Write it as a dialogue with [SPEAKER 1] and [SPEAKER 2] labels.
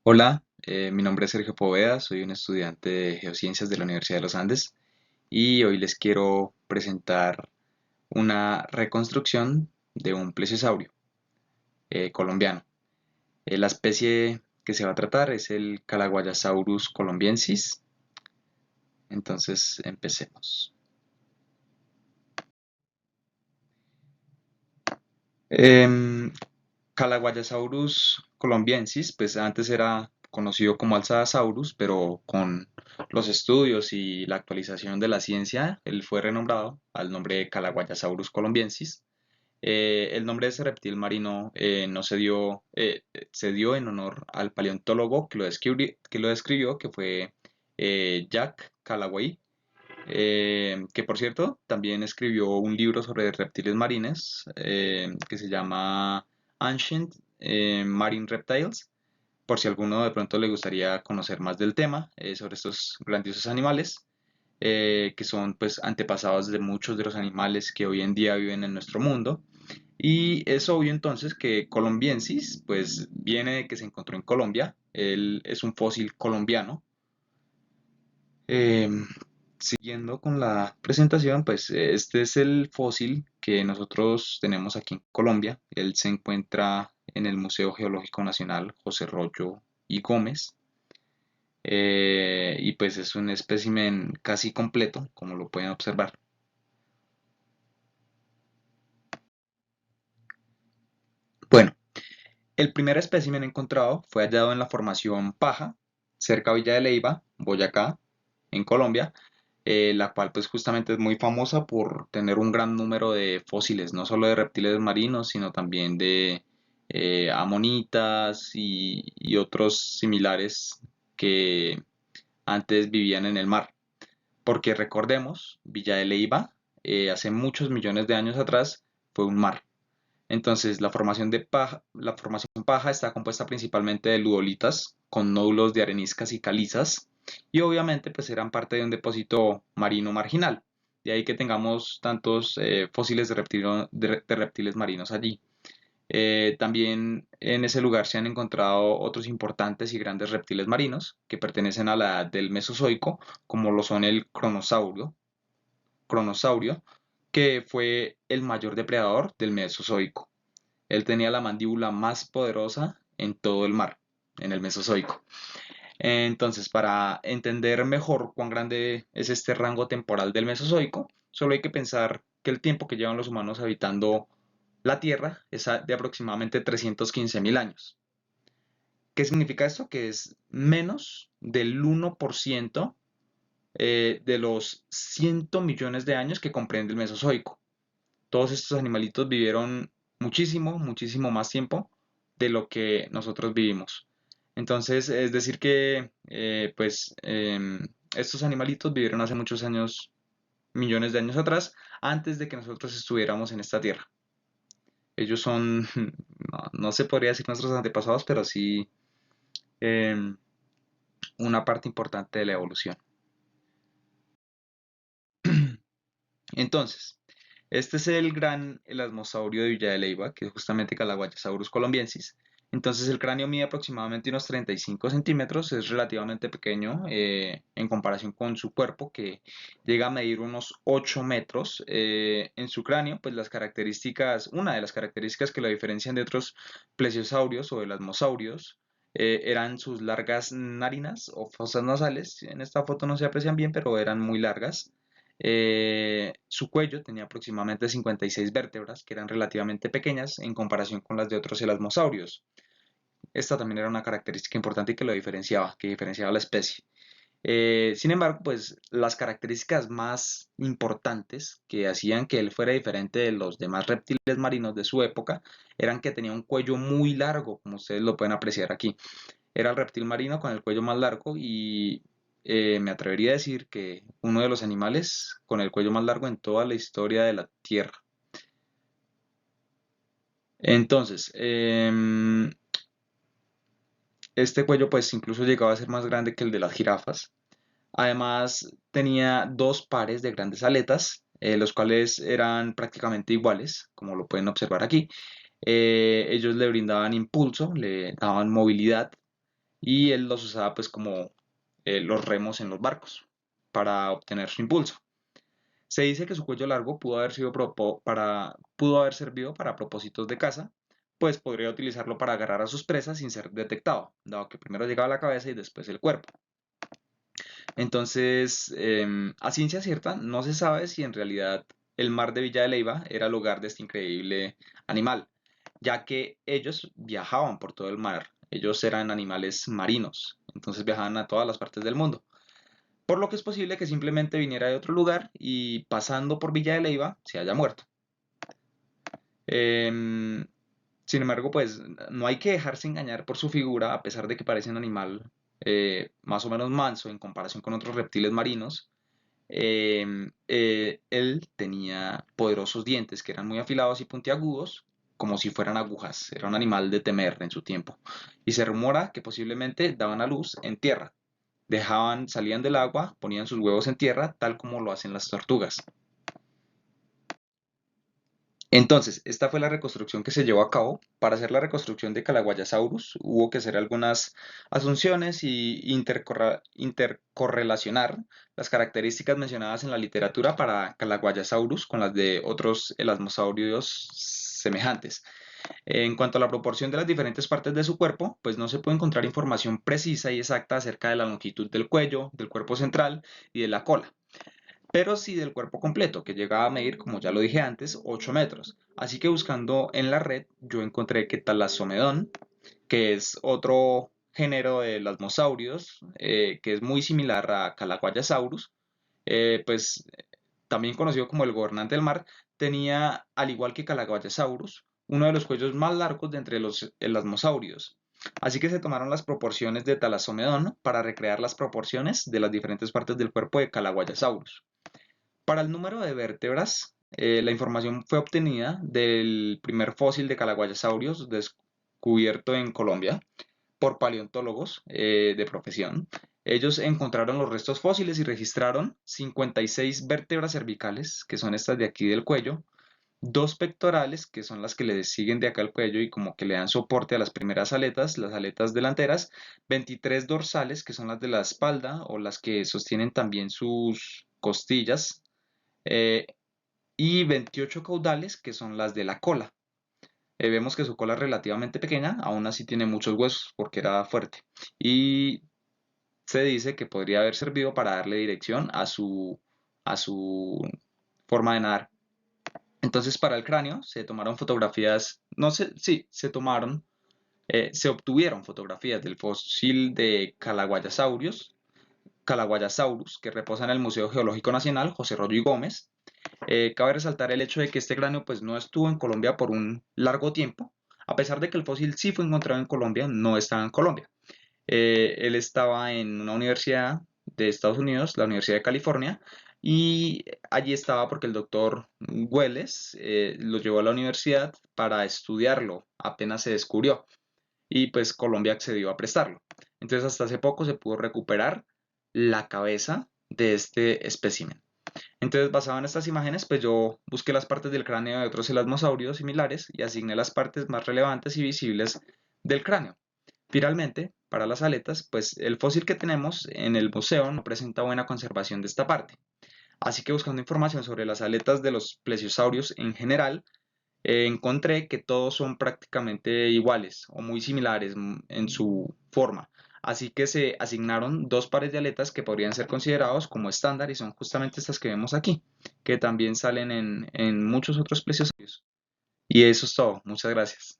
[SPEAKER 1] Hola, mi nombre es Sergio Poveda, soy un estudiante de Geociencias de la Universidad de los Andes y hoy les quiero presentar una reconstrucción de un plesiosaurio colombiano. La especie que se va a tratar es el Calaguayasaurus colombiensis. Entonces, empecemos. Em, Calaguayasaurus colombiensis, pues antes era conocido como Alzadasaurus, pero con los estudios y la actualización de la ciencia, él fue renombrado al nombre de Calaguayasaurus colombiensis. El nombre de ese reptil marino no se dio, se dio en honor al paleontólogo que lo describió, que fue Jack Callaway, que por cierto también escribió un libro sobre reptiles marines que se llama Ancient Marine Reptiles, por si a alguno de pronto le gustaría conocer más del tema sobre estos grandiosos animales, que son pues antepasados de muchos de los animales que hoy en día viven en nuestro mundo. Y es obvio entonces que Colombiensis pues viene de que se encontró en Colombia, él es un fósil colombiano. Em, Siguiendo con la presentación, pues este es el fósil que nosotros tenemos aquí en Colombia. Él se encuentra en el Museo Geológico Nacional José Rollo y Gómez. Y pues es un espécimen casi completo, como lo pueden observar. Bueno, el primer espécimen encontrado fue hallado en la formación Paja, cerca de Villa de Leyva, Boyacá, en Colombia, la cual pues justamente es muy famosa por tener un gran número de fósiles, no solo de reptiles marinos, sino también de amonitas y otros similares que antes vivían en el mar. Porque recordemos, Villa de Leyva, hace muchos millones de años atrás, fue un mar. Entonces, la formación paja está compuesta principalmente de ludolitas con nódulos de areniscas y calizas, y obviamente pues eran parte de un depósito marino marginal. De ahí que tengamos tantos fósiles de reptiles marinos allí. También en ese lugar se han encontrado otros importantes y grandes reptiles marinos que pertenecen a la edad del Mesozoico, como lo son el cronosaurio, que fue el mayor depredador del Mesozoico. Él tenía la mandíbula más poderosa en todo el mar, en el Mesozoico. Entonces, para entender mejor cuán grande es este rango temporal del Mesozoico, solo hay que pensar que el tiempo que llevan los humanos habitando la Tierra es de aproximadamente 315.000 años. ¿Qué significa esto? Que es menos del 1% de los 100 millones de años que comprende el Mesozoico. Todos estos animalitos vivieron muchísimo, muchísimo más tiempo de lo que nosotros vivimos. Entonces, es decir que, estos animalitos vivieron hace muchos años, millones de años atrás, antes de que nosotros estuviéramos en esta tierra. Ellos son, no se podría decir nuestros antepasados, pero sí em, una parte importante de la evolución. Entonces, este es el gran elasmosaurio de Villa de Leyva, que es justamente Calaguayasaurus colombiensis. Entonces, el cráneo mide aproximadamente unos 35 centímetros, es relativamente pequeño en comparación con su cuerpo, que llega a medir unos 8 metros. En su cráneo, pues una de las características que lo diferencian de otros plesiosaurios o elasmosaurios, eran sus largas narinas o fosas nasales. En esta foto no se aprecian bien, pero eran muy largas. Su cuello tenía aproximadamente 56 vértebras, que eran relativamente pequeñas en comparación con las de otros elasmosaurios. Esta también era una característica importante y que diferenciaba la especie. Sin embargo, pues las características más importantes que hacían que él fuera diferente de los demás reptiles marinos de su época eran que tenía un cuello muy largo, como ustedes lo pueden apreciar aquí. Era el reptil marino con el cuello más largo y me atrevería a decir que uno de los animales con el cuello más largo en toda la historia de la Tierra. Entonces, este cuello pues incluso llegaba a ser más grande que el de las jirafas. Además, tenía dos pares de grandes aletas, los cuales eran prácticamente iguales, como lo pueden observar aquí. Ellos le brindaban impulso, le daban movilidad.
[SPEAKER 2] y él los usaba pues como los remos en los barcos para obtener su impulso. Se dice que su cuello largo pudo haber servido para propósitos de caza, pues podría utilizarlo para agarrar a sus presas sin ser detectado, dado que primero llegaba la cabeza y después el cuerpo. Entonces, a ciencia cierta, no se sabe si en realidad el mar de Villa de Leyva era el hogar de este increíble animal, ya que ellos viajaban por todo el mar. Ellos eran animales marinos, entonces viajaban a todas las partes del mundo. Por lo que es posible que simplemente viniera de otro lugar y pasando por Villa de Leyva se haya muerto. Em, Sin embargo, pues no hay que dejarse engañar por su figura, a pesar de que parece un animal más o menos manso en comparación con otros reptiles marinos. Él tenía poderosos dientes que eran muy afilados y puntiagudos, como si fueran agujas. Era un animal de temer en su tiempo. Y se rumora que posiblemente daban a luz en tierra. Salían del agua, ponían sus huevos en tierra, tal como lo hacen las tortugas. Entonces, esta fue la reconstrucción que se llevó a cabo. Para hacer la reconstrucción de Calaguayasaurus hubo que hacer algunas asunciones y intercorrelacionar las características mencionadas en la literatura para Calaguayasaurus con las de otros elasmosaurios semejantes. En cuanto a la proporción de las diferentes partes de su cuerpo, pues no se puede encontrar información precisa y exacta acerca de la longitud del cuello, del cuerpo central y de la cola, pero sí del cuerpo completo, que llegaba a medir, como ya lo dije antes, 8 metros. Así que buscando en la red, yo encontré que Thalassomedon, que es otro género de lasmosaurios, que es muy similar a Calaguayasaurus, pues también conocido como el gobernante del mar, tenía, al igual que Calaguayasaurus, uno de los cuellos más largos de entre los elasmosaurios. Así que se tomaron las proporciones de Thalassomedon para recrear las proporciones de las diferentes partes del cuerpo de Calaguayasaurus. Para el número de vértebras, la información fue obtenida del primer fósil de Calaguayasaurios descubierto en Colombia por paleontólogos de profesión. Ellos encontraron los restos fósiles y registraron 56 vértebras cervicales, que son estas de aquí del cuello, dos pectorales, que son las que le siguen de acá al cuello y como que le dan soporte a las primeras aletas, las aletas delanteras, 23 dorsales, que son las de la espalda o las que sostienen también sus costillas, eh, y 28 caudales, que son las de la cola. Vemos que su cola es relativamente pequeña, aún así tiene muchos huesos porque era fuerte. Y se dice que podría haber servido para darle dirección a su forma de nadar. Entonces, para el cráneo se tomaron fotografías, no sé, sí, se obtuvieron fotografías del fósil de Calaguayasaurus, que reposa en el Museo Geológico Nacional José Royo y Gómez. Cabe resaltar el hecho de que este cráneo pues, no estuvo en Colombia por un largo tiempo, a pesar de que el fósil sí fue encontrado en Colombia, no estaba en Colombia. Él estaba en una universidad de Estados Unidos, la Universidad de California, y allí estaba porque el doctor Güeles lo llevó a la universidad para estudiarlo, apenas se descubrió, y pues Colombia accedió a prestarlo. Entonces hasta hace poco se pudo recuperar la cabeza de este espécimen. Entonces, basado en estas imágenes, pues yo busqué las partes del cráneo de otros elasmosaurios similares y asigné las partes más relevantes y visibles del cráneo. Finalmente, para las aletas, pues el fósil que tenemos en el museo no presenta buena conservación de esta parte. Así que buscando información sobre las aletas de los plesiosaurios en general, encontré que todos son prácticamente iguales o muy similares en su forma. Así que se asignaron dos pares de aletas que podrían ser considerados como estándar y son justamente estas que vemos aquí, que también salen en muchos otros plesiosaurios. Y eso es todo. Muchas gracias.